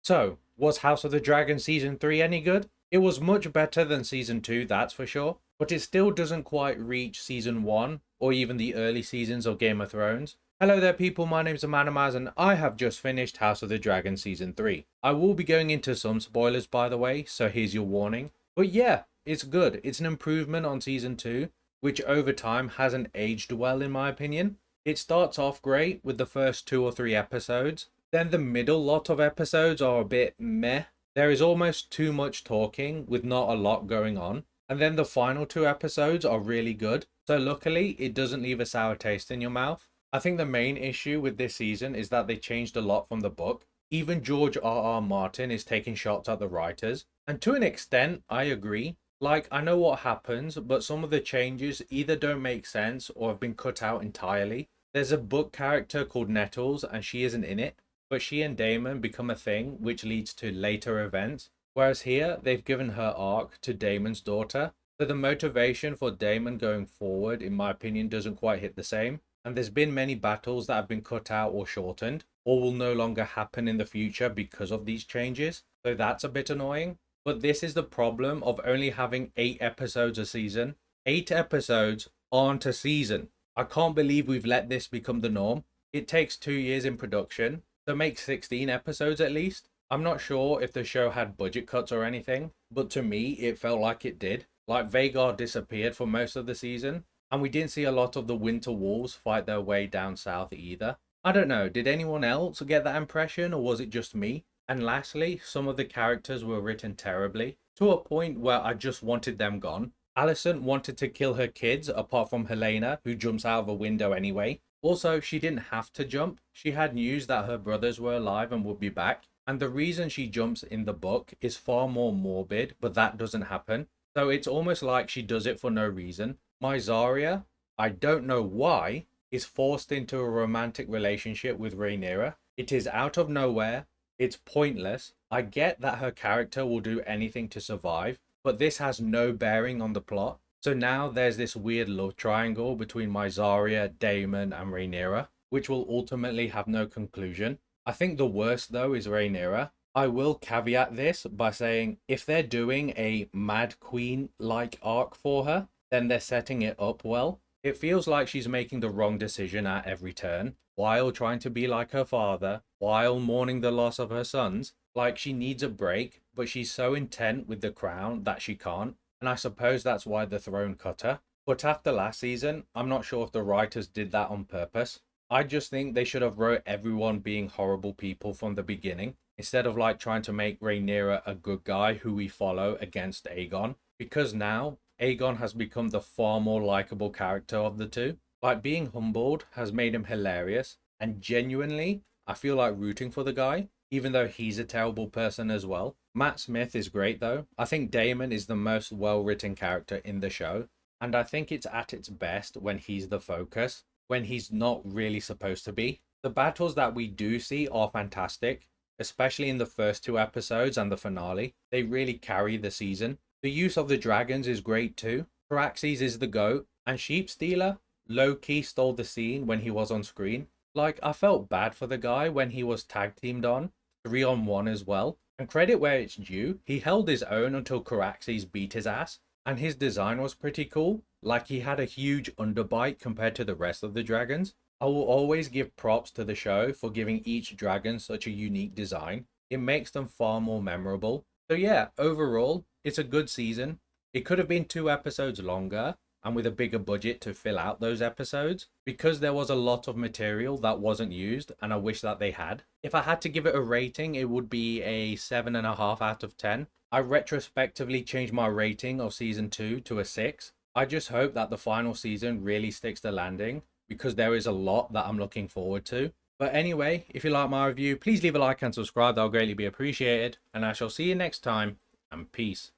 So, was House of the Dragon Season 3 any good? It was much better than Season 2, that's for sure, but it still doesn't quite reach Season 1 or even the early seasons of Game of Thrones. Hello there people, my name's Amanamaz and I have just finished House of the Dragon Season 3. I will be going into some spoilers by the way, so here's your warning. But yeah, it's good. It's an improvement on Season 2, which over time hasn't aged well in my opinion. It starts off great with the first 2 or 3 episodes. Then the middle lot of episodes are a bit meh. There is almost too much talking with not a lot going on. And then the final 2 episodes are really good. So luckily, it doesn't leave a sour taste in your mouth. I think the main issue with this season is that they changed a lot from the book. Even George R.R. Martin is taking shots at the writers. And to an extent, I agree. Like, I know what happens, but some of the changes either don't make sense or have been cut out entirely. There's a book character called Nettles and she isn't in it, but she and Daemon become a thing, which leads to later events. Whereas here, they've given her arc to Daemon's daughter. So the motivation for Daemon going forward, in my opinion, doesn't quite hit the same. And there's been many battles that have been cut out or shortened, or will no longer happen in the future because of these changes. So that's a bit annoying. But this is the problem of only having 8 episodes a season. 8 episodes aren't a season. I can't believe we've let this become the norm. It takes 2 years in production, so make 16 episodes at least. I'm not sure if the show had budget cuts or anything, but to me it felt like it did. Like Vhagar disappeared for most of the season, and we didn't see a lot of the Winter Wolves fight their way down south either. I don't know, did anyone else get that impression or was it just me? And lastly, some of the characters were written terribly, to a point where I just wanted them gone. Alicent wanted to kill her kids apart from Rhaenyra, who jumps out of a window anyway. Also, she didn't have to jump. She had news that her brothers were alive and would be back. And the reason she jumps in the book is far more morbid, but that doesn't happen. So it's almost like she does it for no reason. Mysaria, I don't know why, is forced into a romantic relationship with Rhaenyra. It is out of nowhere. It's pointless. I get that her character will do anything to survive, but this has no bearing on the plot. So now there's this weird love triangle between Mysaria, Daemon, and Rhaenyra, which will ultimately have no conclusion. I think the worst though is Rhaenyra. I will caveat this by saying if they're doing a Mad Queen-like arc for her, then they're setting it up well. It feels like she's making the wrong decision at every turn, while trying to be like her father, while mourning the loss of her sons. Like she needs a break, but she's so intent with the crown that she can't. And I suppose that's why the throne cut her. But after last season, I'm not sure if the writers did that on purpose. I just think they should have wrote everyone being horrible people from the beginning, instead of like trying to make Rhaenyra a good guy who we follow against Aegon. Because now, Aegon has become the far more likable character of the two. Like being humbled has made him hilarious, and genuinely, I feel like rooting for the guy, even though he's a terrible person as well. Matt Smith is great though. I think Daemon is the most well-written character in the show, and I think it's at its best when he's the focus, when he's not really supposed to be. The battles that we do see are fantastic, especially in the first 2 episodes and the finale. They really carry the season. The use of the dragons is great too. Caraxes is the GOAT, and Sheep Stealer low-key stole the scene when he was on screen. Like, I felt bad for the guy when he was tag teamed on, 3-on-1 as well. And credit where it's due, he held his own until Caraxes beat his ass. And his design was pretty cool. Like, he had a huge underbite compared to the rest of the dragons. I will always give props to the show for giving each dragon such a unique design. It makes them far more memorable. So yeah, overall, it's a good season. It could have been 2 episodes longer, and with a bigger budget to fill out those episodes, because there was a lot of material that wasn't used and I wish that they had. If I had to give it a rating, it would be a 7.5 out of 10. I retrospectively changed my rating of season 2 to a 6. I just hope that the final season really sticks the landing, because there is a lot that I'm looking forward to. But anyway, if you like my review, please leave a like and subscribe, that'll greatly be appreciated, and I shall see you next time, and peace.